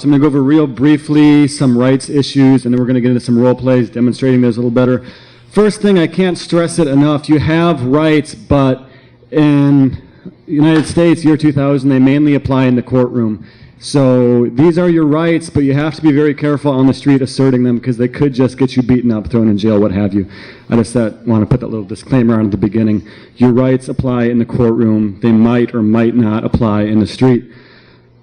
Copwatch. I'm going to go over real briefly some rights issues, and then we're going to get into some role plays demonstrating those a little better. First thing, I can't stress it enough, you have rights, but in the United States, year 2000, they mainly apply in the courtroom. So these are your rights, but you have to be very careful on the street asserting them because they could just get you beaten up, thrown in jail, what have you. I just want to put that little disclaimer on at the beginning. Your rights apply in the courtroom. They might or might not apply in the street.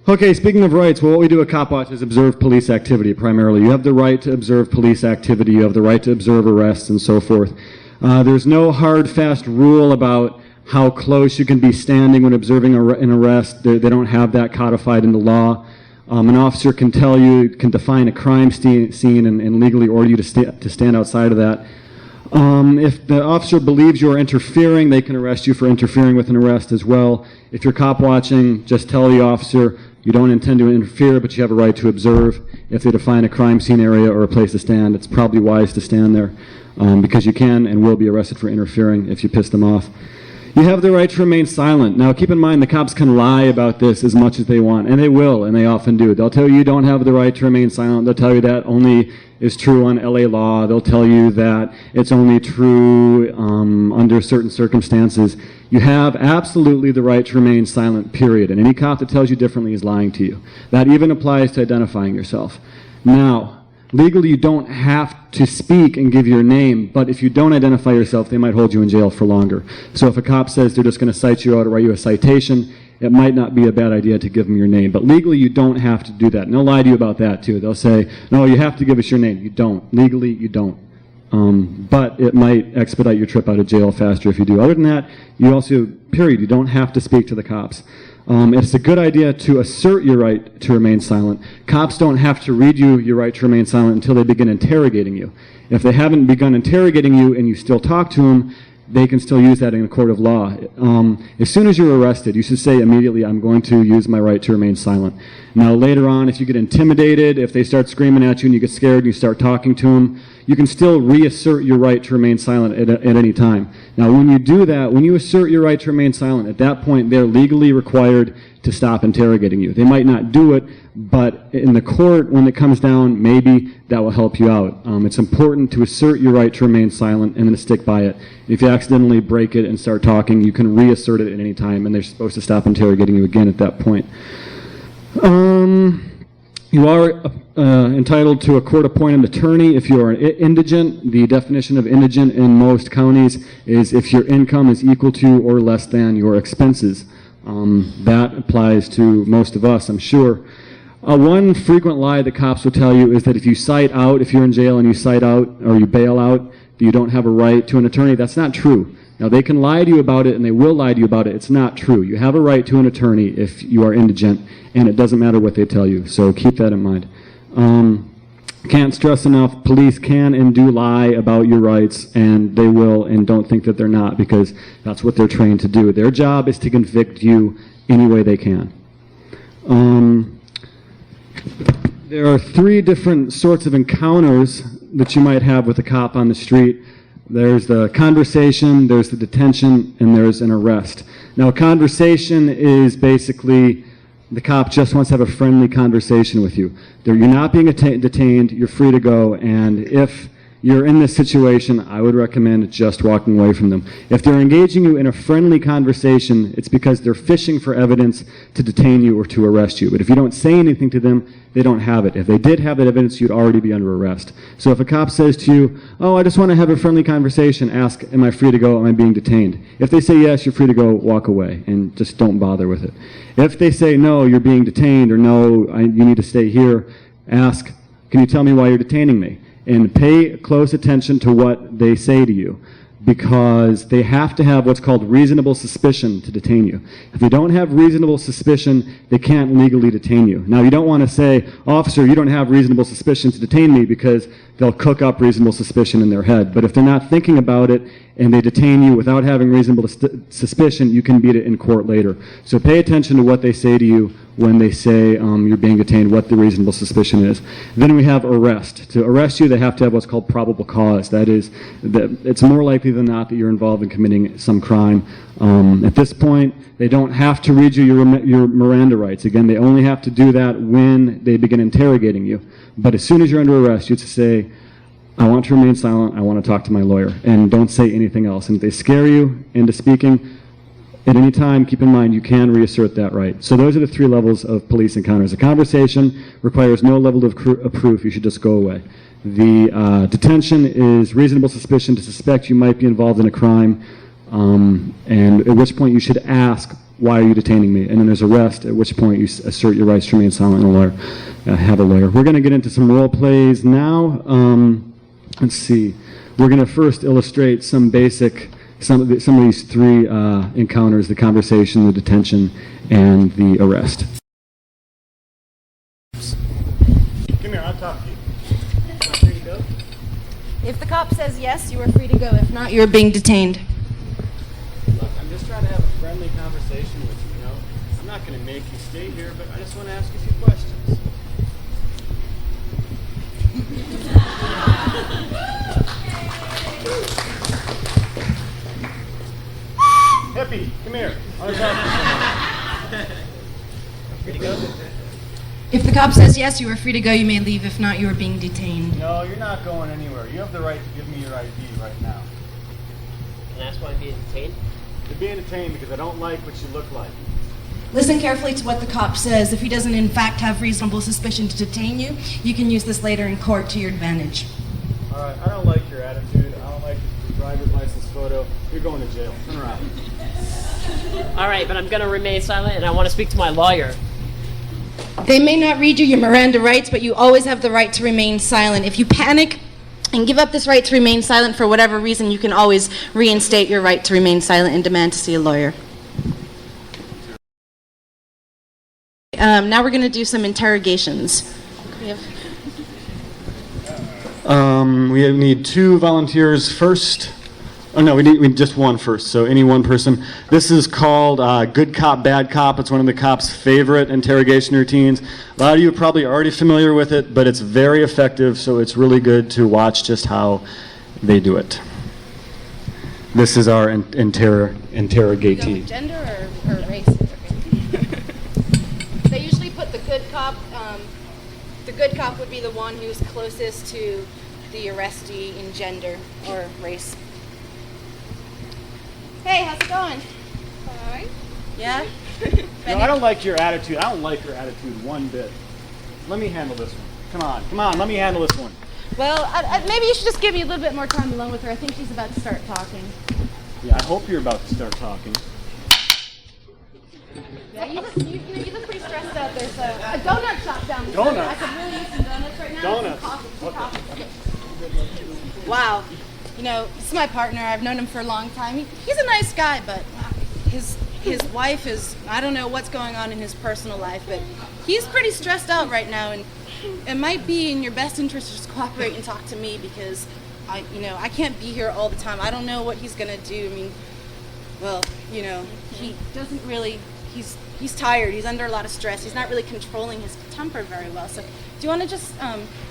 Okay, speaking of rights, well, what we do at Copwatch is observe police activity primarily. You have the right to observe police activity. You have the right to observe arrests and so forth. There's no hard, fast rule about how close you can be standing when observing an arrest. They don't have that codified in the law. An officer can tell you, can define a crime scene and legally order you to stand outside of that. If the officer believes you are interfering, they can arrest you for interfering with an arrest as well. If you're cop watching, just tell the officer you don't intend to interfere, but you have a right to observe. If they define a crime scene area or a place to stand, it's probably wise to stand there because you can and will be arrested for interfering if you piss them off. You have the right to remain silent. Now, keep in mind, the cops can lie about this as much as they want, and they will, and they often do. They'll tell you you don't have the right to remain silent. They'll tell you that only is true on LA law. They'll tell you that it's only true under certain circumstances. You have absolutely the right to remain silent, period. And any cop that tells you differently is lying to you. That even applies to identifying yourself. Now, legally, you don't have to speak and give your name, but if you don't identify yourself, they might hold you in jail for longer. So if a cop says they're just going to cite you out or write you a citation, it might not be a bad idea to give them your name. But legally, you don't have to do that. And they'll lie to you about that, too. They'll say, no, you have to give us your name. You don't. Legally, you don't. But it might expedite your trip out of jail faster if you do. Other than that, you also, period, you don't have to speak to the cops. It's a good idea to assert your right to remain silent. Cops don't have to read you your right to remain silent until they begin interrogating you. If they haven't begun interrogating you and you still talk to them, they can still use that in a court of law. As soon as you're arrested, you should say immediately, I'm going to use my right to remain silent. Now later on, if you get intimidated, if they start screaming at you and you get scared and you start talking to them, you can still reassert your right to remain silent at any time. Now when you do that, when you assert your right to remain silent, at that point they're legally required to stop interrogating you. They might not do it, but in the court, when it comes down, maybe that will help you out. It's important to assert your right to remain silent and then to stick by it. If you accidentally break it and start talking, you can reassert it at any time, and they're supposed to stop interrogating you again at that point. You are entitled to a court-appointed attorney if you are indigent. The definition of indigent in most counties is if your income is equal to or less than your expenses. That applies to most of us, I'm sure. One frequent lie that cops will tell you is that if you cite out, if you're in jail and you cite out or you bail out, you don't have a right to an attorney. That's not true. Now, they can lie to you about it, and they will lie to you about it. It's not true. You have a right to an attorney if you are indigent, and it doesn't matter what they tell you. So keep that in mind. Can't stress enough, police can and do lie about your rights, and they will, and don't think that they're not, because that's what they're trained to do. Their job is to convict you any way they can. There are three different sorts of encounters that you might have with a cop on the street. There's the conversation, there's the detention, and there's an arrest. Now, a conversation is basically the cop just wants to have a friendly conversation with you. You're not being detained, you're free to go, and if you're in this situation, I would recommend just walking away from them. If they're engaging you in a friendly conversation, it's because they're fishing for evidence to detain you or to arrest you. But if you don't say anything to them, they don't have it. If they did have that evidence, you'd already be under arrest. So if a cop says to you, oh, I just want to have a friendly conversation, ask, am I free to go, am I being detained? If they say yes, you're free to go, walk away, and just don't bother with it. If they say no, you're being detained, or no, you need to stay here, ask, can you tell me why you're detaining me? And pay close attention to what they say to you, because they have to have what's called reasonable suspicion to detain you. If they don't have reasonable suspicion, they can't legally detain you. Now, you don't want to say, officer, you don't have reasonable suspicion to detain me, because they'll cook up reasonable suspicion in their head. But if they're not thinking about it and they detain you without having reasonable suspicion, you can beat it in court later. So pay attention to what they say to you when they say you're being detained, what the reasonable suspicion is. Then we have arrest. To arrest you, they have to have what's called probable cause. That is, that it's more likely than not that you're involved in committing some crime. At this point, they don't have to read you your Miranda rights. Again, they only have to do that when they begin interrogating you. But as soon as you're under arrest, you have to say, I want to remain silent, I want to talk to my lawyer, and don't say anything else. And if they scare you into speaking, at any time, keep in mind, you can reassert that right. So those are the 3 levels of police encounters. A conversation requires no level of proof. You should just go away. The detention is reasonable suspicion to suspect you might be involved in a crime, and at which point you should ask, why are you detaining me? And then there's arrest, at which point you assert your rights to remain silent and have a lawyer. We're going to get into some role plays now. Let's see. We're going to first illustrate some basic... Some of these 3 encounters: the conversation, the detention, and the arrest. Come here, I'll talk to you. Am I free to go? If the cop says yes, you are free to go. If not, you're being detained. Look, I'm just trying to have a friendly conversation with you, you know? I'm not going to make you stay here, but I just want to ask you a few questions. Hippie, come here. I want to talk to you. Free to go? If the cop says yes, you are free to go. You may leave. If not, you are being detained. No, you're not going anywhere. You have the right to give me your ID right now. Can I ask why I'm being detained? You're being detained because I don't like what you look like. Listen carefully to what the cop says. If he doesn't in fact have reasonable suspicion to detain you, you can use this later in court to your advantage. All right, I don't like your attitude. I don't like your driver's license photo. You're going to jail. Turn around. All right, but I'm going to remain silent, and I want to speak to my lawyer. They may not read you your Miranda rights, but you always have the right to remain silent. If you panic and give up this right to remain silent for whatever reason, you can always reinstate your right to remain silent and demand to see a lawyer. Now we're going to do some interrogations. We need 2 volunteers first. Oh no, we need just 1 first, so any 1 person. This is called Good Cop, Bad Cop. It's one of the cops' favorite interrogation routines. A lot of you are probably already familiar with it, but it's very effective, so it's really good to watch just how they do it. This is our interrogatee. Gender or race? They usually put the good cop. The good cop would be the one who's closest to the arrestee in gender or race. Hey, how's it going? Fine. Yeah? No, I don't like your attitude. I don't like your attitude one bit. Let me handle this one. Come on, let me handle this one. Well, maybe you should just give me a little bit more time alone with her. I think she's about to start talking. Yeah, I hope you're about to start talking. Yeah, you look pretty stressed out. There's a donut shop down the street. Donuts? I could really use some donuts right now. Donuts. Some coffee. Wow. You know, this is my partner. I've known him for a long time. He's a nice guy, but his wife is, I don't know what's going on in his personal life, but he's pretty stressed out right now, and it might be in your best interest to just cooperate and talk to me, because I can't be here all the time. I don't know what he's gonna do. I mean, well, he doesn't really, he's tired. He's under a lot of stress. He's not really controlling his temper very well. So do you want to just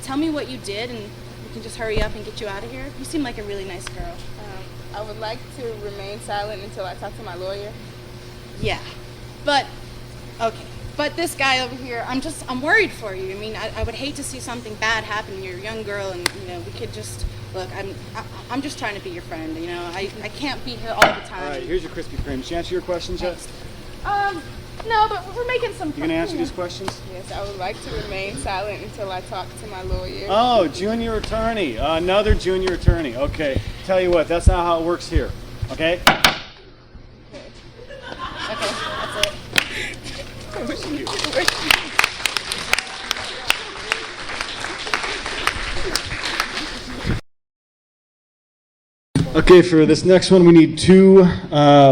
tell me what you did, and we can just hurry up and get you out of here? You seem like a really nice girl. I would like to remain silent until I talk to my lawyer. Yeah, but this guy over here, I'm worried for you. I mean, I would hate to see something bad happen. You're a young girl, and we could just look. I'm just trying to be your friend. I can't be here all the time. All right, here's your Krispy Kreme. Did she answer your questions yet? No, but we're making some. You gonna answer these questions? Yes, I would like to remain silent until I talk to my lawyer. Oh, junior attorney. Another junior attorney. Okay. Tell you what, that's not how it works here. Okay? Okay, that's it. Okay, for this next one, we need 2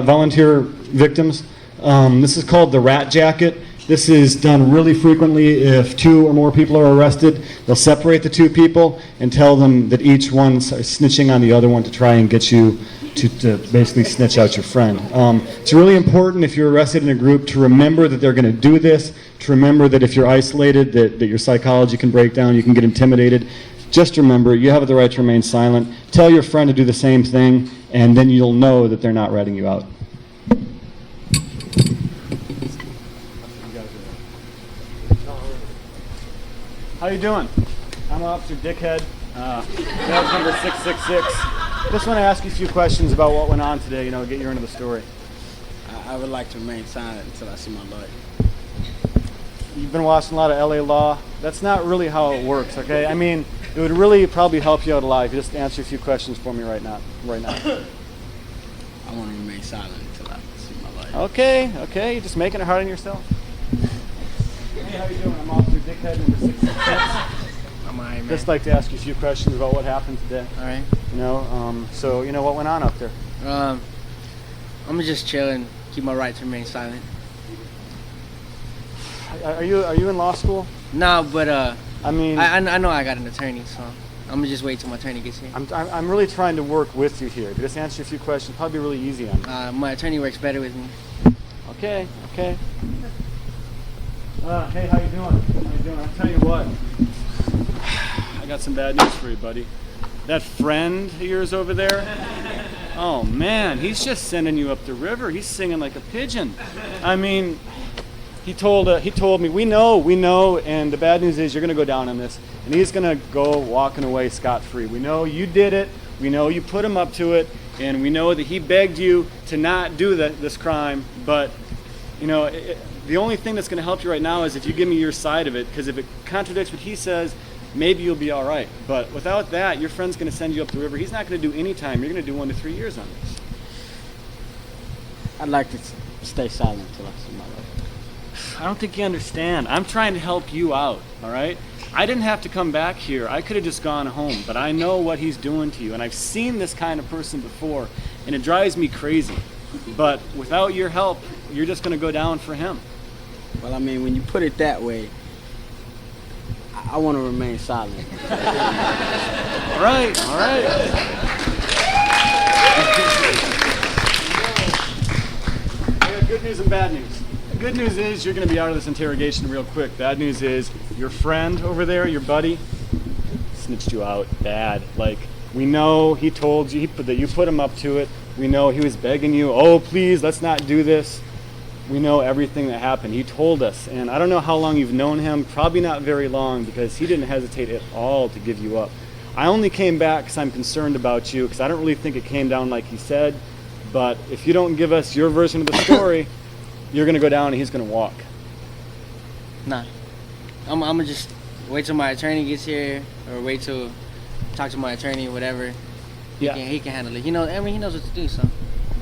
volunteer victims. This is called the rat jacket. This is done really frequently. If 2 or more people are arrested, they'll separate the 2 people and tell them that each one's snitching on the other one to try and get you to basically snitch out your friend. It's really important if you're arrested in a group to remember that they're going to do this, to remember that if you're isolated, that your psychology can break down, you can get intimidated. Just remember, you have the right to remain silent. Tell your friend to do the same thing, and then you'll know that they're not ratting you out. How you doing? I'm Officer Dickhead. Badge number 666. Just want to ask you a few questions about what went on today, get you into the story. I would like to remain silent until I see my lawyer. You've been watching a lot of LA Law. That's not really how it works, okay? I mean, it would really probably help you out a lot if you just answer a few questions for me right now. I want to remain silent until I see my lawyer. Okay, you're just making it hard on yourself. Hey, how you doing? I'm Officer Dickhead number 666. I'm all right, man. Just like to ask you a few questions about what happened today. All right. So what went on up there? I'm just chilling, keep my right to remain silent. Are you in law school? No, but I mean, I know I got an attorney, so I'm gonna just wait till my attorney gets here. I'm really trying to work with you here. If you just answer a few questions, probably really easy on you. My attorney works better with me. Okay. Hey, how you doing? I'll tell you what. I got some bad news for you, buddy. That friend of yours over there, oh man, he's just sending you up the river. He's singing like a pigeon. I mean, he told me, we know, and the bad news is you're gonna go down on this, and he's gonna go walking away scot-free. We know you did it, we know you put him up to it, and we know that he begged you to not do this crime, but the only thing that's gonna help you right now is if you give me your side of it, because if it contradicts what he says, maybe you'll be all right. But without that, your friend's going to send you up the river. He's not going to do any time. You're going to do 1 to 3 years on this. I'd like to stay silent until I see my lawyer. I don't think you understand. I'm trying to help you out, all right? I didn't have to come back here. I could have just gone home, but I know what he's doing to you, and I've seen this kind of person before, and it drives me crazy. But without your help, you're just going to go down for him. Well, I mean, when you put it that way, I want to remain silent. All right. I got good news and bad news. The good news is you're going to be out of this interrogation real quick. Bad news is your friend over there, your buddy, snitched you out bad. Like, we know he told you that you put him up to it. We know he was begging you, oh, please, let's not do this. We know everything that happened. He told us, and I don't know how long you've known him, probably not very long, because he didn't hesitate at all to give you up. I only came back because I'm concerned about you, because I don't really think it came down like he said, but if you don't give us your version of the story, you're going to go down and he's going to walk. Nah. I'm going to just wait till my attorney gets here, or wait till talk to my attorney, whatever. He can handle it. He knows what to do, so.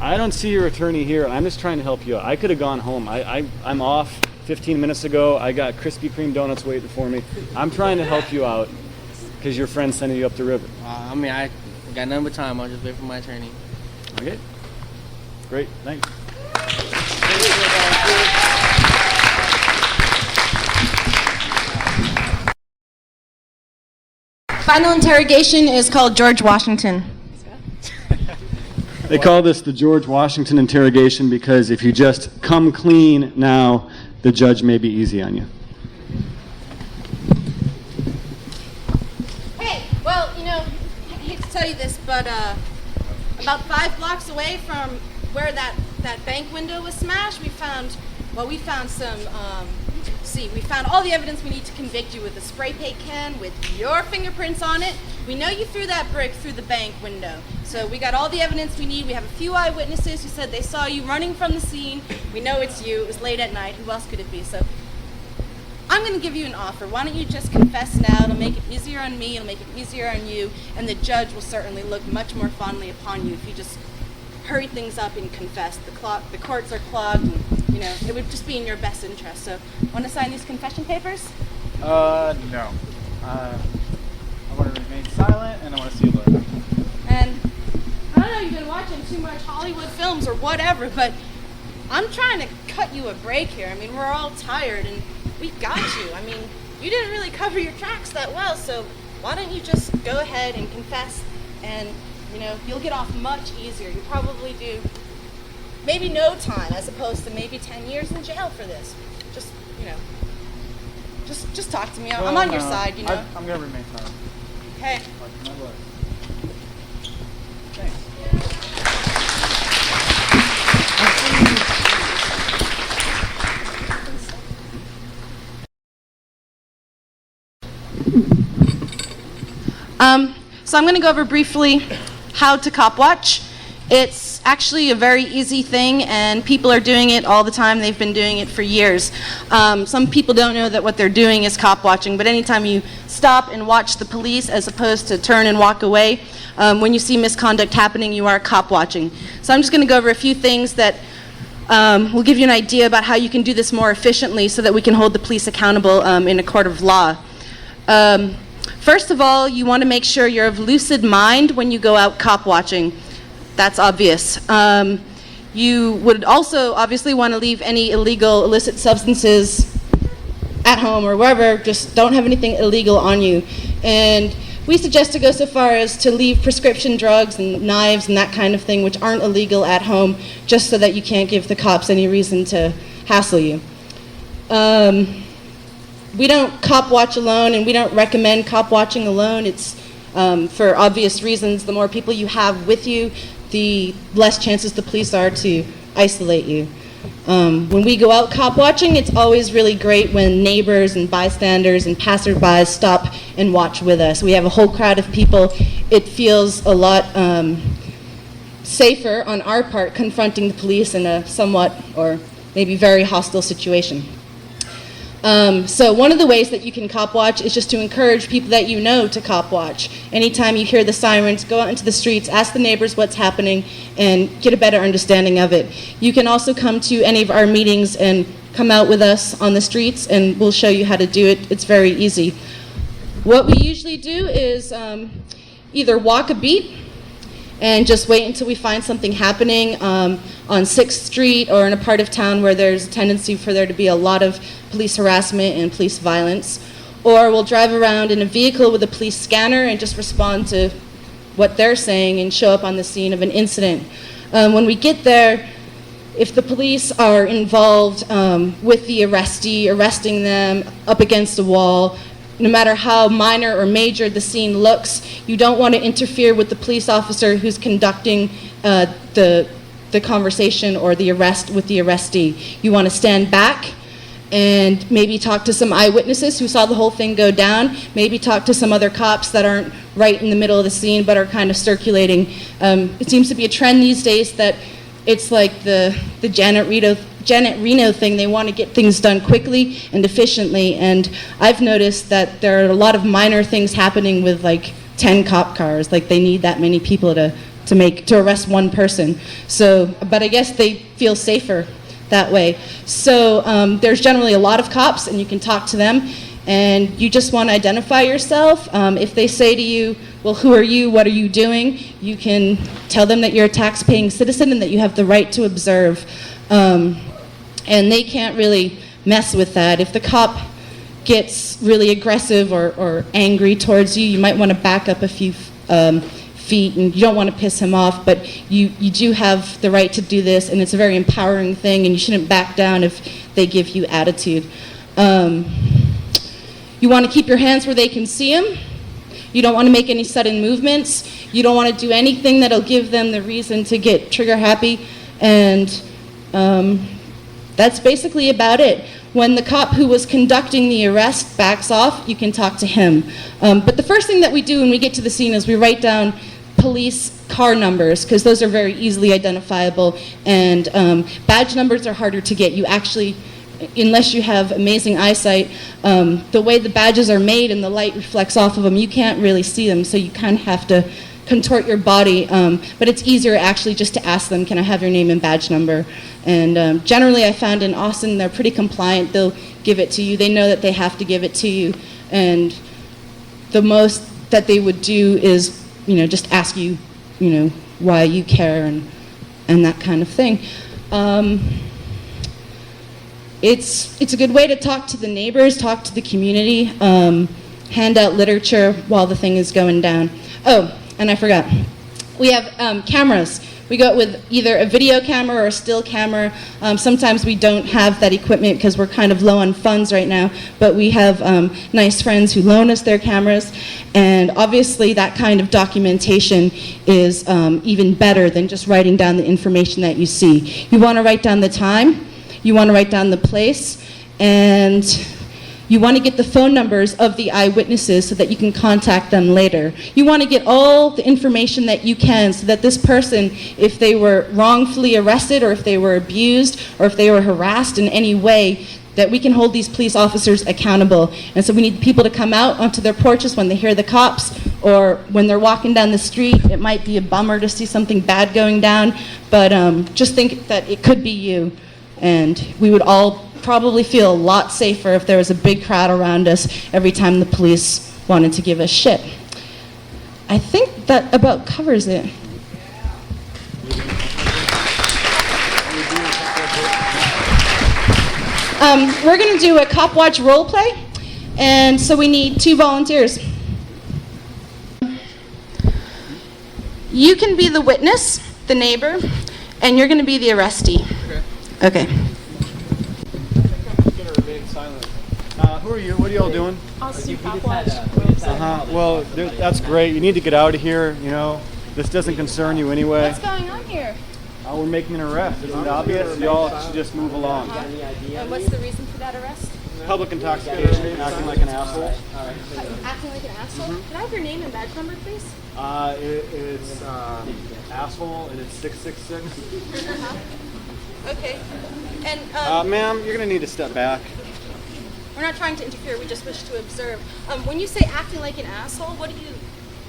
I don't see your attorney here. I'm just trying to help you out. I could have gone home. I'm off 15 minutes ago. I got Krispy Kreme donuts waiting for me. I'm trying to help you out because your friend's sending you up the river. I mean, I got nothing but time. I'll just wait for my attorney. Okay. Great. Thanks. Final interrogation is called George Washington. They call this the George Washington interrogation because if you just come clean now, the judge may be easy on you. Hey, well, I hate to tell you this, but about 5 blocks away from where that bank window was smashed, we found some, we found all the evidence we need to convict you with a spray paint can with your fingerprints on it. We know you threw that brick through the bank window. So we got all the evidence we need. We have a few eyewitnesses who said they saw you running from the scene. We know it's you. It was late at night. Who else could it be? So I'm going to give you an offer. Why don't you just confess now? It'll make it easier on me. It'll make it easier on you. And the judge will certainly look much more fondly upon you if you just hurry things up and confess. The courts are clogged, and it would just be in your best interest. So, want to sign these confession papers? No. I want to remain silent, and I want to see a lawyer. And I don't know, you've been watching too much Hollywood films or whatever, but I'm trying to cut you a break here. I mean, we're all tired and we got you. I mean, you didn't really cover your tracks that well, so why don't you just go ahead and confess and, you know, you'll get off much easier. You probably do maybe no time as opposed to maybe 10 years in jail for this. Just, you know, just talk to me. I'm on your side, you know. I'm going to remain silent. Okay. Watch my words. Thanks. So I'm going to go over briefly how to Copwatch. It's actually a very easy thing, and people are doing it all the time. They've been doing it for years. Some people don't know that what they're doing is cop-watching, but anytime you stop and watch the police as opposed to turn and walk away, when you see misconduct happening, you are cop-watching. So I'm just going to go over a few things that will give you an idea about how you can do this more efficiently so that we can hold the police accountable in a court of law. First of all, you want to make sure you're of lucid mind when you go out cop-watching. That's obvious. You would also obviously want to leave any illegal, illicit substances at home or wherever. Just don't have anything illegal on you. And we suggest to go so far as to leave prescription drugs and knives and that kind of thing, which aren't illegal, at home, just so that you can't give the cops any reason to hassle you. We don't cop watch alone, and we don't recommend cop watching alone. It's for obvious reasons. The more people you have with you, the less chances the police are to isolate you. When we go out cop watching, it's always really great when neighbors and bystanders and passerbys stop and watch with us. We have a whole crowd of people. It feels a lot safer on our part confronting the police in a somewhat or maybe very hostile situation. So one of the ways that you can cop watch is just to encourage people that you know to cop watch. Anytime you hear the sirens, go out into the streets, ask the neighbors what's happening, and get a better understanding of it. You can also come to any of our meetings and come out with us on the streets, and we'll show you how to do it. It's very easy. What we usually do is either walk a beat and just wait until we find something happening on 6th Street or in a part of town where there's a tendency for there to be a lot of police harassment and police violence. Or we'll drive around in a vehicle with a police scanner and just respond to what they're saying and show up on the scene of an incident. When we get there, if the police are involved with the arrestee, arresting them up against a wall, no matter how minor or major the scene looks, you don't want to interfere with the police officer who's conducting the conversation or the arrest with the arrestee. You want to stand back and maybe talk to some eyewitnesses who saw the whole thing go down, maybe talk to some other cops that aren't right in the middle of the scene but are kind of circulating. It seems to be a trend these days that it's like the Janet Reno thing. They want to get things done quickly and efficiently, and I've noticed that there are a lot of minor things happening with like 10 cop cars. Like they need that many people to arrest one person. So, but I guess they feel safer that way. So there's generally a lot of cops, and you can talk to them, and you just want to identify yourself. If they say to you, well, who are you, what are you doing, you can tell them that you're a tax-paying citizen and that you have the right to observe. And they can't really mess with that. If the cop gets really aggressive or angry towards you, you might want to back up a few feet, and you don't want to piss him off, but you do have the right to do this, and it's a very empowering thing, and you shouldn't back down if they give you attitude. You want to keep your hands where they can see them. You don't want to make any sudden movements. You don't want to do anything that'll give them the reason to get trigger happy, and that's basically about it. When the cop who was conducting the arrest backs off, you can talk to him. But the first thing that we do when we get to the scene is we write down police car numbers, because those are very easily identifiable, and badge numbers are harder to get. You actually, unless you have amazing eyesight, the way the badges are made and the light reflects off of them, you can't really see them, so you kind of have to contort your body, but it's easier actually just to ask them, can I have your name and badge number? And generally I found in Austin they're pretty compliant. They'll give it to you. They know that they have to give it to you, and the most that they would do is, just ask you, why you care and that kind of thing. it's a good way to talk to the neighbors, talk to the community, hand out literature while the thing is going down. Oh, and I forgot. We have cameras. We go with either a video camera or a still camera. Sometimes we don't have that equipment because we're kind of low on funds right now, but we have nice friends who loan us their cameras, and obviously that kind of documentation is even better than just writing down the information that you see. You want to write down the time, you want to write down the place, and you want to get the phone numbers of the eyewitnesses so that you can contact them later. You want to get all the information that you can so that this person, if they were wrongfully arrested or if they were abused or if they were harassed in any way, that we can hold these police officers accountable. And so we need people to come out onto their porches when they hear the cops or when they're walking down the street. It might be a bummer to see something bad going down, but just think that it could be you. And we would all probably feel a lot safer if there was a big crowd around us every time the police wanted to give us shit. I think that about covers it. We're going to do a Copwatch role play, and so we need 2 volunteers. You can be the witness, the neighbor, and you're going to be the arrestee. Okay. Who are you? What are y'all doing? Austin Well, that's great. You need to get out of here. You know, this doesn't concern you anyway. What's going on here? We're making an arrest. Isn't it obvious? Y'all should just move along. And what's the reason for that arrest? Public intoxication, acting like an asshole. Acting like an asshole? Can I have your name and badge number, please? It's asshole, and it's 666. Okay. And ma'am, you're gonna need to step back. we're not trying to interfere. We just wish to observe. When you say acting like an asshole, what do you?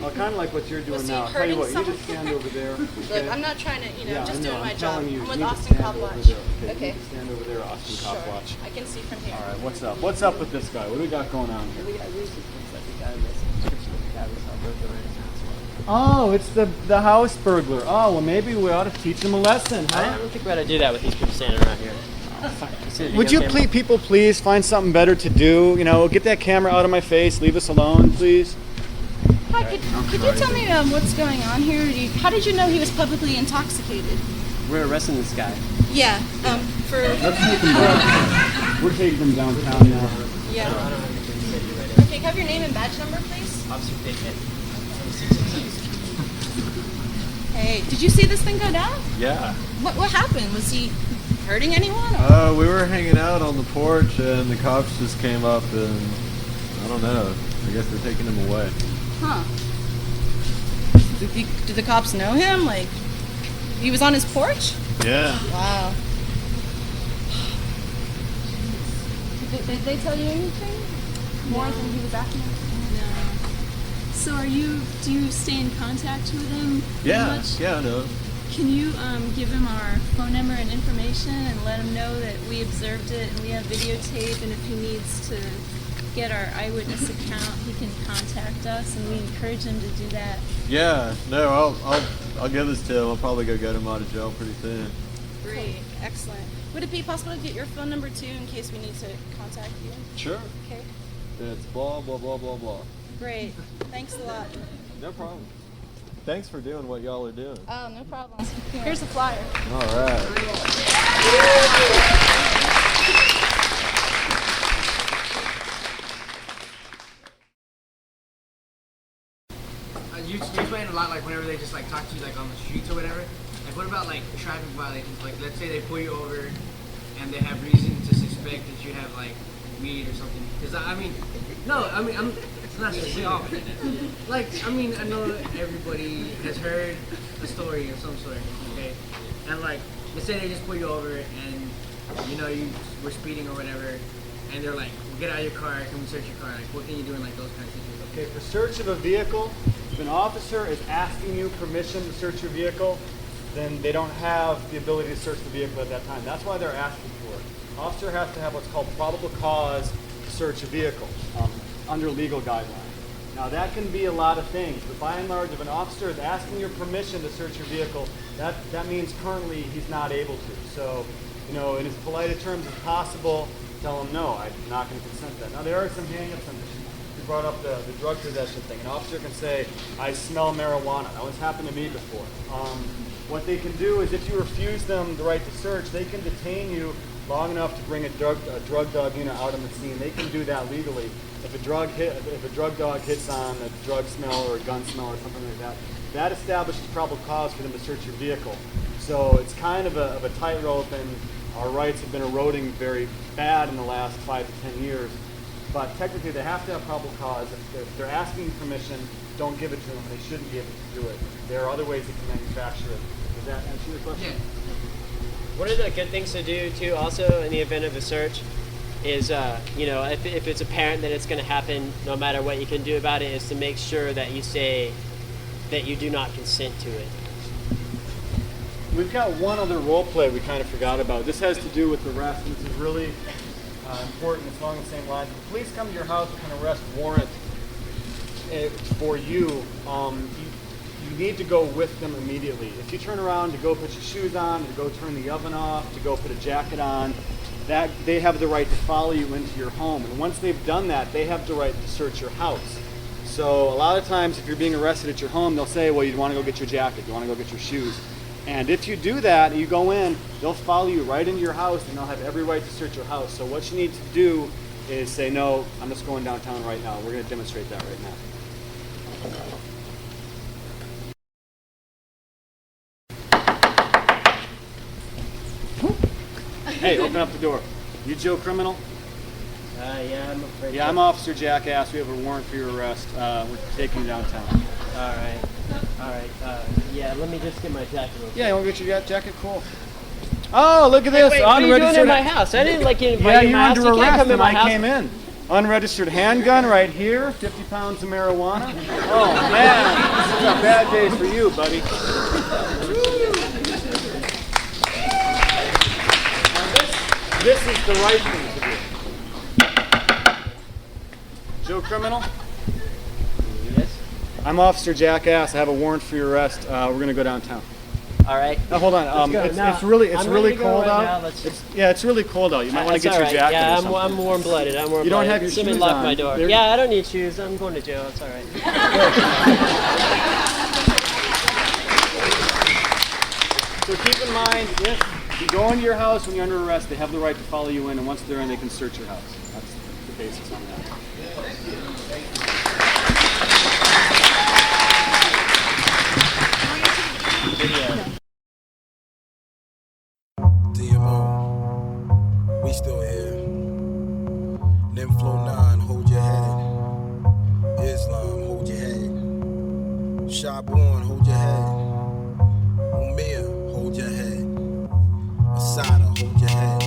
Well, kind of like what you're doing Was he now. I'll tell you hurting what, you someone? just stand over there. Look, I'm not trying to, Yeah, just I know, doing my I'm job. telling you, I'm you with need to Austin stand over Copwatch. there. Okay. You stand over there, Austin Copwatch. I can see from here. All right, what's up? What's up with this guy? What do we got going on here? Oh, it's the house burglar. Oh, well, maybe we ought to teach him a lesson, I huh? don't think we ought to do that with these people standing around here. Would you please find something better to do? You know, get that camera out of my face. Leave us alone, please. Hi, could you tell me what's going on here? How did you know he was publicly intoxicated? We're arresting this guy. Yeah, for... Let's take him down. We're taking him downtown now. Yeah. Okay, can I have your name and badge number, please? Officer Dickhead. Hey, did you see this thing go down? Yeah. What happened? Was he hurting anyone? Or? We were hanging out on the porch and the cops just came up and I don't know. I guess they're taking him away. Huh. Did the cops know him? Like, he was on his porch? Yeah. Wow. Did they tell you anything? More than he was acting? No. So do you stay in contact with him? Yeah. Much? Yeah, I know. Can you give him our phone number and information and let him know that we observed it and we have videotape, and if he needs to get our eyewitness account, he can contact us, and we encourage him to do that. Yeah. No, I'll give this to him. I'll probably go get him out of jail pretty soon. Great. Excellent. Would it be possible to get your phone number too in case we need to contact you? Sure. Okay. It's blah blah blah blah blah. Great. Thanks a lot. No problem. Thanks for doing what y'all are doing. Oh, no problem. Here's a flyer. All right. You explain a lot, like whenever they just like talk to you like on the streets or whatever. Like what about like traffic violations? Like let's say they pull you over and they have reason to suspect that you have like weed or something. Because it's not so like I know everybody has heard a story of some sort, okay? And like let's say they just pull you over and you were speeding or whatever, and they're like, well, get out of your car, can we search your car? Like what can you do in like those kinds of things? Okay, for search of a vehicle, if an officer is asking you permission to search your vehicle, then they don't have the ability to search the vehicle at that time. That's why they're asking for it. Officer has to have what's called probable cause to search a vehicle under legal guidelines. Now that can be a lot of things, but by and large, if an officer is asking your permission to search your vehicle, that means currently he's not able to. So, in as polite a terms as possible, tell him no, I'm not going to consent to that. Now there are some hang-ups on this. You brought up the drug possession thing. An officer can say, I smell marijuana. That one's happened to me before. What they can do is if you refuse them the right to search, they can detain you long enough to bring a drug dog unit out on the scene. They can do that legally. If a drug dog hits on a drug smell or a gun smell or something like that, that establishes probable cause for them to search your vehicle. So it's kind of a tightrope, and our rights have been eroding very bad in the last 5 to 10 years. But technically, they have to have probable cause. If they're asking permission, don't give it to them. They shouldn't be able to do it. There are other ways they can manufacture it. Does that answer your question? Yeah. One of the good things to do too, also in the event of a search, is if it's apparent that it's going to happen, no matter what you can do about it, is to make sure that you say that you do not consent to it. We've got one other role play we kind of forgot about. This has to do with arrest, and this is really important. It's along the same lines. If the police come to your house with an arrest warrant for you, you need to go with them immediately. If you turn around to go put your shoes on, to go turn the oven off, to go put a jacket on, that they have the right to follow you into your home. And once they've done that, they have the right to search your house. So a lot of times if you're being arrested at your home, they'll say, well, you want to go get your jacket, you want to go get your shoes. And if you do that and you go in, they'll follow you right into your house and they'll have every right to search your house. So what you need to do is say, no, I'm just going downtown right now. We're going to demonstrate that right now. Hey, open up the door. You Joe Criminal? Yeah, I'm afraid. Yeah, I'm Officer Jackass. We have a warrant for your arrest. We're taking you downtown. All right. Yeah, let me just get my jacket. Yeah, you want to get your jacket? Cool. Oh, look at this. Wait, what are you doing in my house? I didn't invite you in my house. You're under You can't arrest, come in and my I house. came in. Unregistered handgun right here, 50 pounds of marijuana. Oh, man. This is a bad day for you, buddy. Now this is the right thing to do. Joe Criminal? Yes. I'm Officer Jackass. I have a warrant for your arrest. We're going to go downtown. All right. Now, hold on. Let's go. It's really I'm ready to go cold right out. now. Let's just... It's really cold out. You might want to get your jacket. Yeah, or something. I'm warm-blooded. You don't have your Let me shoes lock on. my door. They're- Yeah, I don't need shoes. I'm going to jail. It's all right. So keep in mind, if you go into your house when you're under arrest, they have the right to follow you in, and once they're in, they can search your house. That's the basis on that. DMO, we still here. Nympho 9, hold your head. Islam, hold your head. Shaborn, hold your head. Umir, hold your head. Asada, hold your head.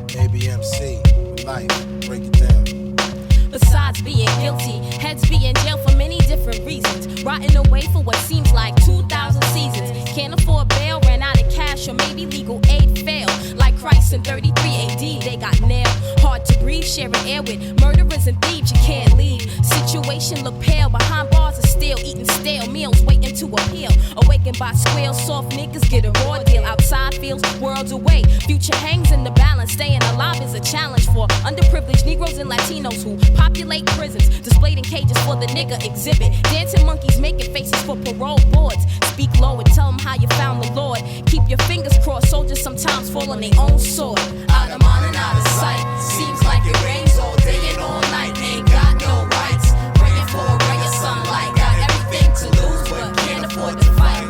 ABMC, life, break it down. Besides being guilty, heads be in jail for many different reasons. Rotting away for what seems like 2,000 seasons. Can't afford bail, ran out of cash, or maybe legal aid failed. Like Christ in 33 AD, they got nailed. Hard to breathe, sharing air with murderers and thieves, you can't leave. Situation look pale, behind bars of steel, eating stale meals, waiting to appeal. Awakened by squeals, soft niggas get a raw deal. Outside feels worlds away, future hangs in the balance. Staying alive is a challenge for underprivileged Negroes and Latinos who populate prisons, displayed in cages for the nigga exhibit. Dancing monkeys making faces for parole boards. Speak low and tell them how you found the Lord. Keep your fingers crossed, soldiers sometimes fall on their own sword. Out of mind and out of sight, seems like it rains all day and all night. Ain't got no rights, praying for a ray of sunlight. Got everything to lose but can't afford to fight.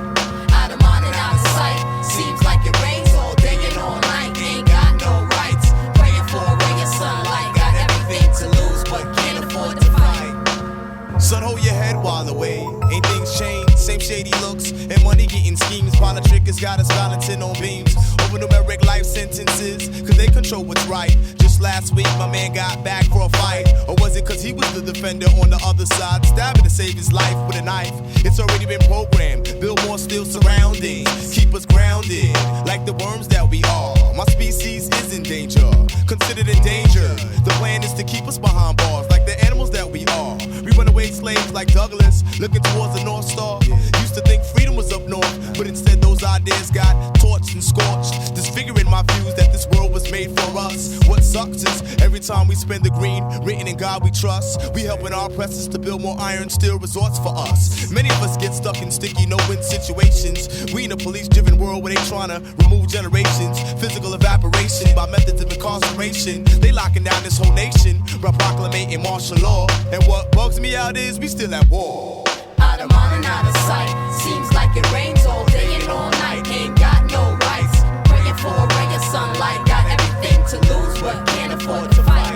Out of mind and out of sight, seems like it rains all day and all night. Ain't got no rights, praying for a ray of sunlight. Got everything to lose but can't afford to fight. Son, hold your head while away. Ain't things changed? Same shady looks and money getting schemes. Politics got us balancing on beams over numeric life sentences, cause they control what's right. Just last week, my man got back for a fight. Or was it cause he was the defender on the other side, stabbing to save his life with a knife? It's already been programmed, build more steel surroundings, keep us grounded, like the worms that we are. My species is in danger, considered endangered. The plan is to keep us behind bars, like the animals that we are. We run away slaves like Douglas, looking towards the North Star. Used to think freedom was up north, but instead those ideas got torched and scorched, disfiguring my views that this world was made for us. What sucks is every time we spend the green, written in God we trust, we helping our oppressors to build more iron steel resorts for us. Many of us get stuck in sticky no-win situations. We in a police-driven world where they trying to remove generations, physical evaporation by methods of incarceration. They locking down this whole nation by proclamating martial law. And what bugs me out is we still at war. Out of mind and out of sight. Seems like it rains all day and all night. Ain't got no rights. Praying for a ray of sunlight. Got everything to lose but can't afford to fight.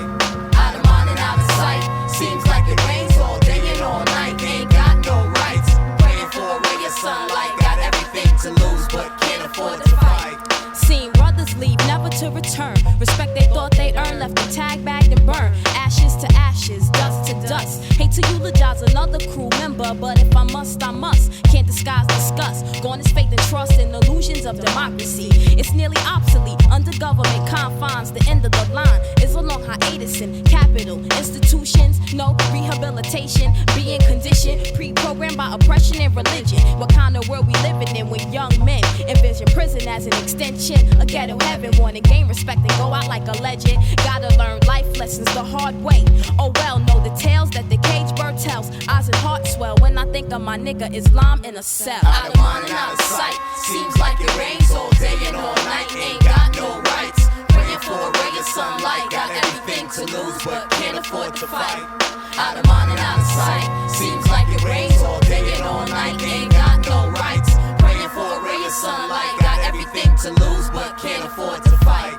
Out of mind and out of sight. Seems like it rains all day and all night. Ain't got no rights. Praying for a ray of sunlight. Got everything to lose but can't afford to fight. Seen brothers leave never to return. Respect they thought they earned, left them tag bagged and burned. Ashes to ashes, dust to dust. Hate to eulogize another crew member, but if I must, I must. Can't disguise disgust. Gone is faith and trust in illusions of democracy. It's nearly obsolete under government confines. The end of the line is a long hiatus in capital institutions. No rehabilitation, being conditioned, pre-programmed by oppression and religion. What kind of world we living in when young men envision prison as an extension, a ghetto heaven, want to gain respect and go out like a legend. Gotta learn life lessons the hard way. Oh well, know the tales that the cage bird tells. Eyes and heart swell when I think of my nigga Islam in a cell. Out of mind and out of sight. Seems like it rains all day and all night. Ain't got no rights. Praying for a ray of sunlight. Got everything to lose but can't afford to fight. Out of mind and out of sight. Seems like it rains all day and all night. Ain't got no rights. Praying for a ray of sunlight. Got everything to lose but can't afford to fight.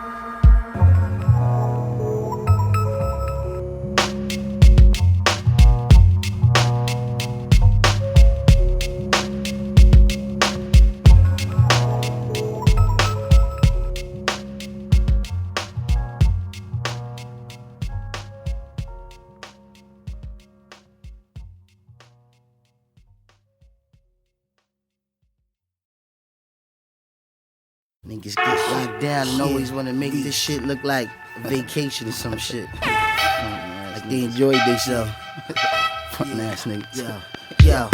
Niggas get locked down and always want to make this shit look like a vacation or some shit. Like they enjoyed themselves. Fucking ass niggas. Yo,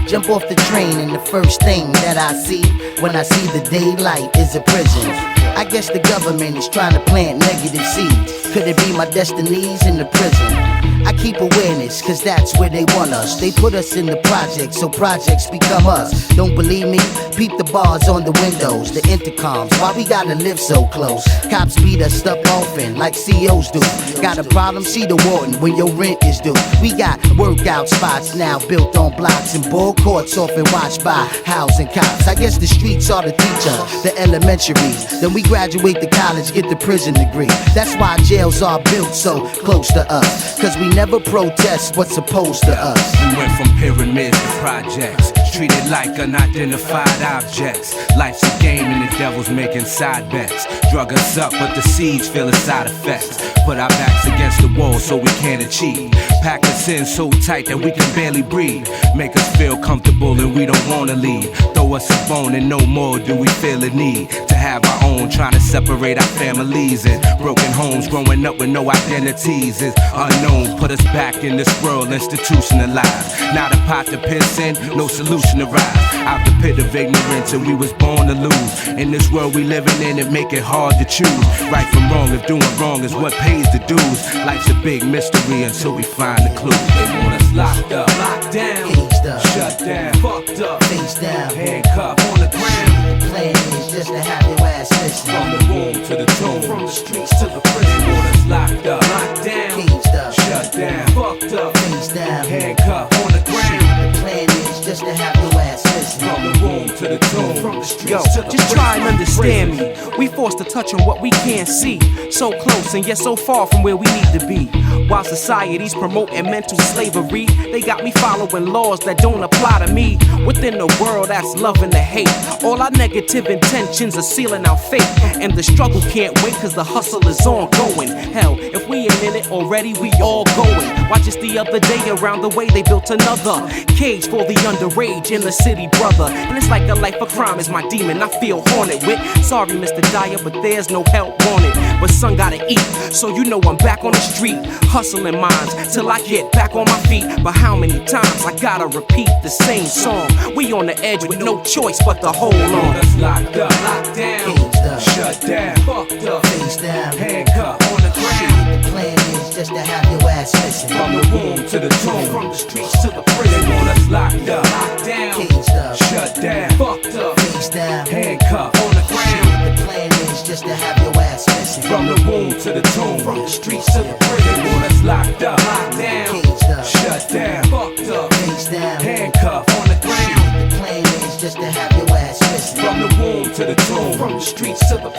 jump off the train and the first thing that I see when I see the daylight is a prison. I guess the government is trying to plant negative seeds. Could it be my destinies in the prison? I keep awareness, cause that's where they want us. They put us in the projects, so projects become us. Don't believe me? Peep the bars on the windows, the intercoms. Why we gotta live so close? Cops beat us up often, like CEOs do. Got a problem? See the warden when your rent is due. We got workout spots now built on blocks and ball courts often watched by housing cops. I guess the streets are the teacher, the elementaries. Then we graduate to college, get the prison degree. That's why jails are built so close to us, cause we never protest what's opposed to us. We went from pyramids to projects, treated like unidentified objects. Life's a game and the devil's making side bets. Drug us up, but the seeds feel the side effects. Put our backs against the wall so we can't achieve. Pack us in so tight that we can barely breathe. Make us feel comfortable and we don't wanna leave. Throw us a bone and no more do we feel a need to have our own. Trying to separate our families and broken homes. Growing up with no identities is unknown. Put us back in this world institutionalized. Now the pot to piss in, no solution to rise. Out the pit of ignorance and we was born to lose. In this world we living in, it make it hard to choose right from wrong. If doing wrong is what pays the dues, life's a big mystery until we find the clue. They want us locked up, locked down, caged up, shut down, fucked up, face down, handcuffed on the ground. The plan is just to have your ass listen. From the womb to the tomb, from the streets to the prison. They want us locked up, locked down, caged up, shut down, fucked up, face down, handcuffed on the ground. The plan is just to have your ass listen. From the womb to the tomb, from the streets to the just try and understand me. We forced to touch on what we can't see. So close and yet so far from where we need to be. While society's promoting mental slavery, they got me following laws that don't apply to me. Within a world that's loving the hate, all our negative intentions are sealing our fate. And the struggle can't wait cause the hustle is ongoing. Hell, if we ain't in it already, we all going. Watch just the other day around the way they built another cage for the underage in the city, brother. And it's like a life of crime is my demon I feel haunted with. Sorry, Mr. Dyer, but there's no help wanted. But son gotta eat, so you know I'm back on the street, hustling minds till I get back on my feet. But how many times I gotta repeat the same song? We on the edge with no choice but to hold on. That's locked up, locked down, Caged up, shut down, fucked up, face down, handcuffed on the ground. The plan is just to have your ass missing. From the womb to the tomb, from the streets to the prison. They want us locked up, locked down, Caged up, shut down, fucked up, face down, handcuffed on the ground. The plan is just to have your ass missing. From the womb to the tomb, from the streets to the prison. They want us locked up, locked down, Caged up, shut down, fucked up, face down, handcuffed on the ground. the plan is just to have your ass missing. From the womb to the tomb, from the streets to the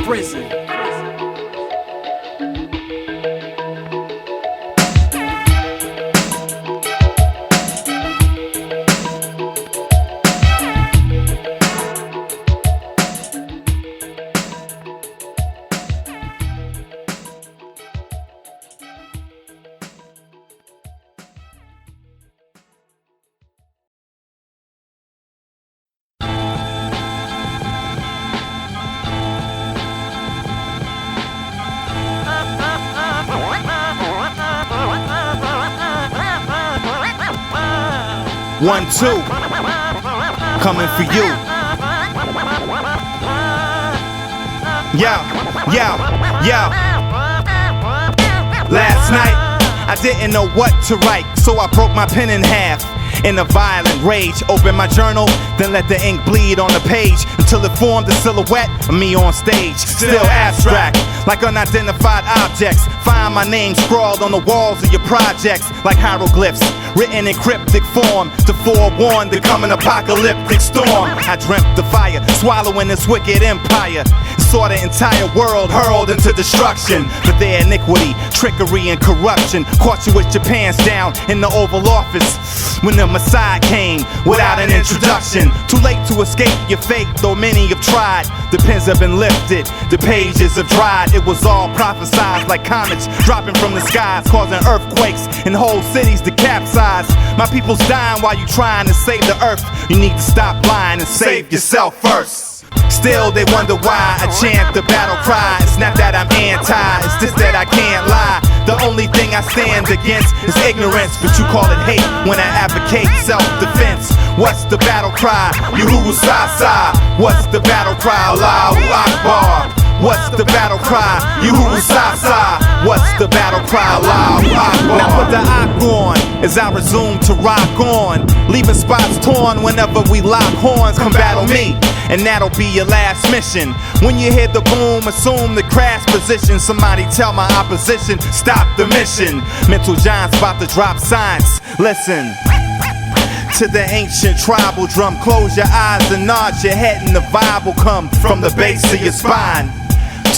prison. One, two, coming for you. Yo. Last night, I didn't know what to write, so I broke my pen in half. In a violent rage, open my journal, then let the ink bleed on the page until it formed a silhouette of me on stage. Still abstract, like unidentified objects. Find my name scrawled on the walls of your projects like hieroglyphs, written in cryptic form to forewarn the coming apocalyptic storm. I dreamt the fire, swallowing this wicked empire. Saw the entire world hurled into destruction for their iniquity, trickery, and corruption. Caught you with your pants down in the Oval Office when the Messiah came without an introduction. Too late to escape your fate, though many have tried. The pens have been lifted, the pages have dried. It was all prophesied like comets dropping from the skies, causing earthquakes and whole cities to capsize. My people's dying while you trying to save the earth. You need to stop lying and save yourself first. Still they wonder why I chant the battle cry. It's not that I'm anti, it's just that I can't lie. The only thing I stand against is ignorance, but you call it hate when I advocate self-defense. What's the battle cry? Yuhu Sasa. What's the battle cry? Allahu Akbar. What's the battle cry? Yuhu Sasa. What's the battle cry? Allahu Akbar. Now put the Ak on as I resume to rock on, leaving spots torn whenever we lock horns. Come battle me, and that'll be your last mission. When you hear the boom, assume the crash position. Somebody tell my opposition, stop the mission. Mental giants about to drop science. Listen to the ancient tribal drum. Close your eyes and nod your head, and the vibe will come from the base of your spine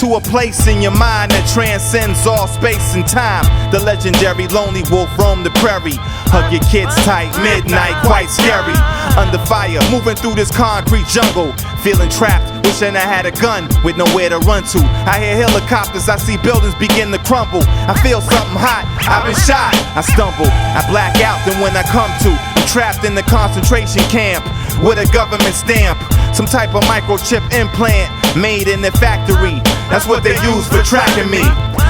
to a place in your mind that transcends all space and time. The legendary lonely wolf roam the prairie. Hug your kids tight, midnight, quite scary. Under fire, moving through this concrete jungle. Feeling trapped, wishing I had a gun with nowhere to run to. I hear helicopters, I see buildings begin to crumble. I feel something hot, I've been shot. I stumble, I black out, then when I come to, I'm trapped in the concentration camp with a government stamp. Some type of microchip implant made in the factory. That's what they use for tracking me.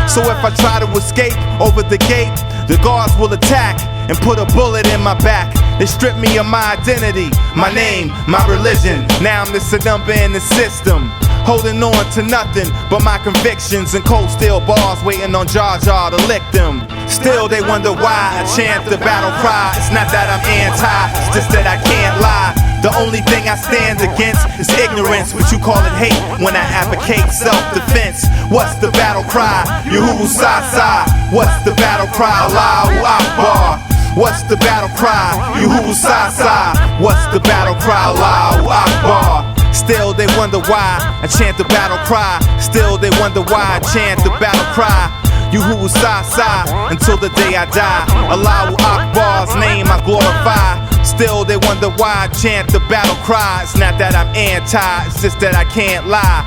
So if I try to escape over the gate, the guards will attack and put a bullet in my back. They strip me of my identity, my name, my religion. Now I'm just a number in the system, holding on to nothing but my convictions and cold steel bars, waiting on Jar Jar to lick them. Still they wonder why I chant the battle cry. It's not that I'm anti, it's just that I can't lie. The only thing I stand against is ignorance, but you call it hate when I advocate self-defense. What's the battle cry? Yuhu Sasa. What's the battle cry? Allahu Akbar. What's the battle cry? Yuhu Sasa. What's the battle cry? Allahu Akbar. Still they wonder why I chant the battle cry. Still they wonder why I chant the battle cry. Yuhu Sasa until the day I die. Allahu Akbar's name I glorify. Still they wonder why I chant the battle cry. It's not that I'm anti, it's just that I can't lie.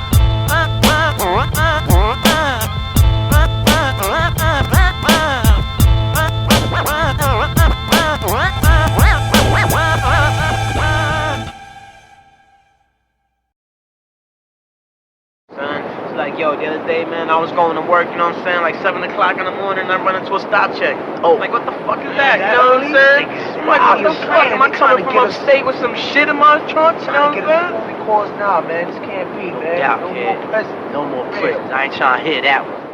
Son, like, yo, the other day, man, I was going to work, you know what I'm saying? Like 7 o'clock in the morning, I run into a stop check. Oh. Like, what the fuck is that? You know what I'm saying? I'm like, what the fuck? Am I coming from upstate with some shit in my trunk? You know what I'm saying? Because nah, man, this can't be, man. Yeah, no more presents. No more presents. I ain't trying to hear that one.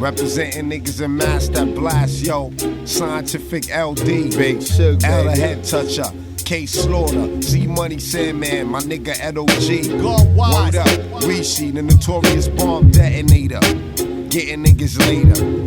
Representing niggas in Master Blast, yo. Scientific LD, Big Sugar, L the Head Toucher, K Slaughter, Z Money Sandman, my nigga LOG. Word up, Rishi, the notorious bomb detonator. Getting niggas later.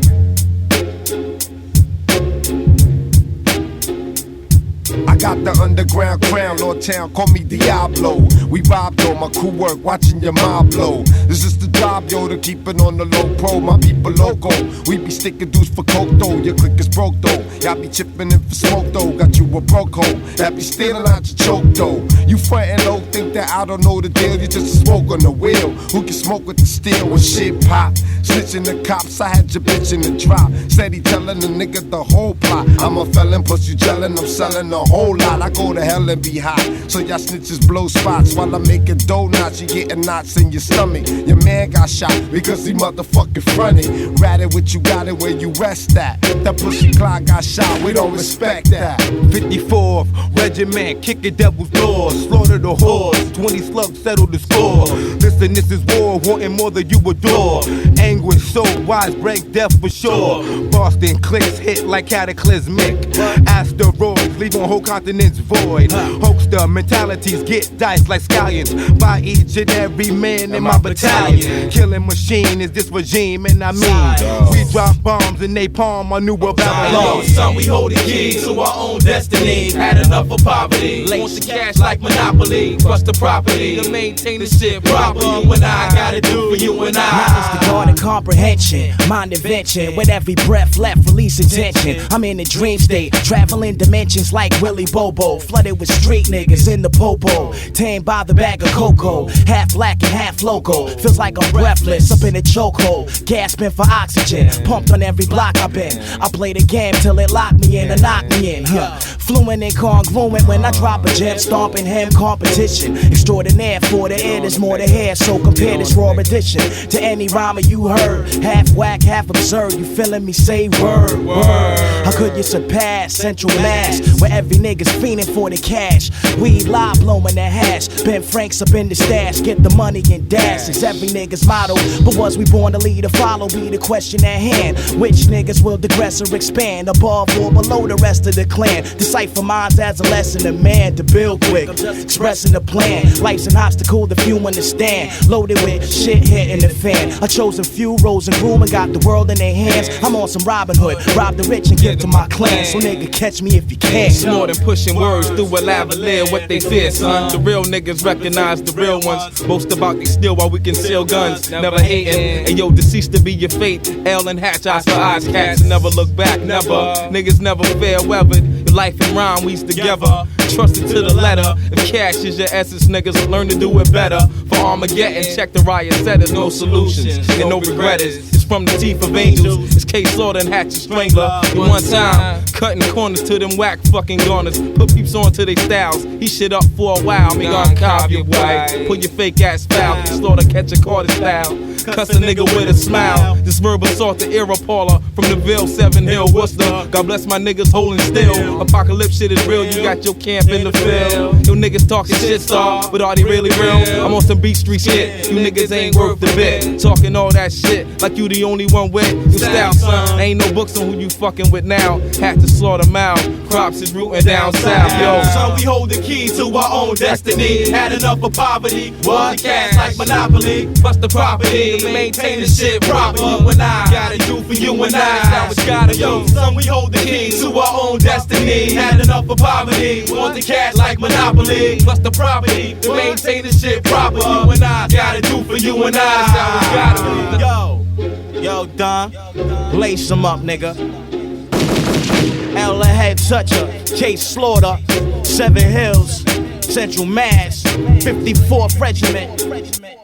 I got the underground crown, Lord Town, call me Diablo. We robbed on my crew work, watching your mob blow. This is the job, yo, to keep it on the low pro. My people loco, we be sticking dudes for coke though. Your click is broke though. Y'all be chipping in for smoke though. Got you a broke hoe, that be stealing out your choke though. You frontin' low, think that I don't know the deal. You just a smoke on the wheel. Who can smoke with the steel when shit pop? Snitching the cops, I had your bitch in the drop. Steady telling the nigga the whole plot. I'm a felon, plus you gelling, I'm selling a whole lot. I go to hell and be hot, so y'all snitches blow spots while I'm making donuts. You getting knots in your stomach. Your man got shot because he motherfucking fronted. Ratted what you got it where you rest at. That pussy clock got shot, we don't respect that. 54th Regiment, kicking devil's doors, slaughter the horse. 20 slugs settle the score. Listen, this is war, wanting more than you adore. Anguish, so wise, break death for sure. Boston clicks hit like cataclysmic. Asteroids, leaving whole continents void. Hoaxer mentalities get diced like scallions by each and every man in my battalion. Killing machine is this regime, and I mean we drop bombs and they palm our newer Babylon. Son, we hold the key to our own destiny. Had enough of poverty. Want the cash like Monopoly. Trust the property to maintain the shit proper. You and I gotta do for you and I. Knowledge, the God and comprehension, mind invention. With every breath left, releasing tension. I'm in a dream state, traveling dimensions like Willy Bobo. Flooded with street niggas in the popo. Tamed by the bag of cocoa. Half black and half loco. Feels like I'm breathless, up in a chokehold. Gasping for oxygen, pumped on every block I've been. I play the game till it lock me in and knock me in. Fluent and congruent when I drop a gem. Stomping him competition. Extraordinaire for the air, there's more to hear. So compare this raw edition to any rhymer you heard. Half whack, half absurd. You feeling me? Say word, word. How could you surpass Central Mass, where every nigga's fiending for the cash? Weed live blowing that hash. Ben Franks up in the stash. Get the money and dash. It's every nigga's motto. But was we born to lead or follow? Be the question at hand. Which niggas will digress or expand above or below the rest of the clan? Decipher minds as a lesson of man to build quick. Expressing the plan. Life's an obstacle that few understand. Loaded with shit hitting the fan. A chosen few rose and grew and got the world in their hands. I'm on some Robin Hood. Rob the rich and give to my clan. So nigga, catch me if you can. It's more than pushing words through a lavalier. What they fear, son. The real niggas recognize the real ones. Most about they steal while we conceal guns. Never hating. And yo, deceased to be your fate. L and hatch, eyes for eyes, cats. Never look back, never. Niggas never fair weathered. Life and rhyme, we's together. Trust it to the letter. If cash is your essence, niggas learn to do it better. For Armageddon, check the riot setters. No solutions and no regretters. It's from the teeth of angels. It's K Slaughter and Hatchet Strangler. You one time, cutting corners to them whack fucking goners. Put peeps on to their styles. He shit up for a while. Me gon' cop your boy. Put your fake ass foul. Slaughter catch a Carter style. Cuss a nigga with a smile. This verbal assault the era Paula from the Ville, 7 Hill, Worcester. God bless my niggas holding still. Apocalypse shit is real. You got your camp in the field. You niggas talking shit, star, but are they really real? I'm on some Beat Street shit. You niggas ain't worth the bit. Talking all that shit like you the only one with your style, son. Ain't no books on who you fucking with now. Had to slaughter them out. Crops is rooting down south, yo. Son, we hold the key to our own destiny. Had enough of poverty. Want the cash like Monopoly. Plus the property. Maintain the shit proper. You and I gotta do for you and I. Now it's gotta yo. Son, we hold the key to our own destiny. Had enough of poverty. Want the cash like Monopoly. Plus the property. To maintain the shit proper. You and I gotta do for you and I. Now it's gotta be. Yo, Don, lace them up, nigga. L Head Toucher, K Slaughter, 7 Hills, Central Mass, 54th Regiment.